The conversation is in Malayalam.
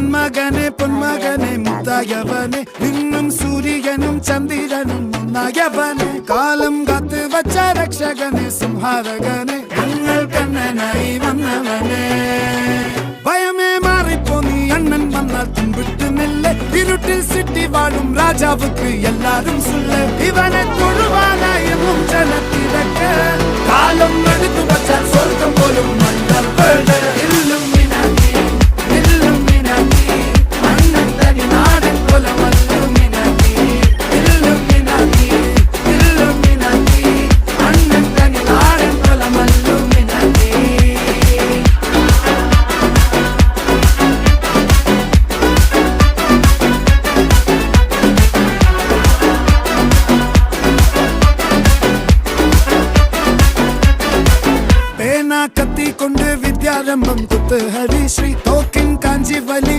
നന്മകനെ പൊന്മകനെ മുത്തായവനെ നിന്നും സൂര്യനും ചന്ദ്രനും ഒന്നായവനെ കാലം കാത്ത് വച്ച രക്ഷകനെ സംഹാരകനെ ഞങ്ങൾ കണ്ണനായി വന്നവനെ ഭയമേ മാറിപ്പോ നീ അണ്ണൻ വന്നാൽ തുമ്പിട്ട് നെല്ല് ഇരുട്ടിൽ സിറ്റി വാഴും രാജാവുക്ക് എല്ലാരും സുല്ല ഇവനെ തൊഴുവാനായി ജനത്തിരക്ക് കാലം എടുത്തു വച്ചാൽ സ്വർഗം പോലും മണ്ണൽ വീട് കത്തിക്കൊണ്ട് വിദ്യാരംഭം കുത്ത് ഹരിശ്രീ തോക്കിൻ കാഞ്ചി വലി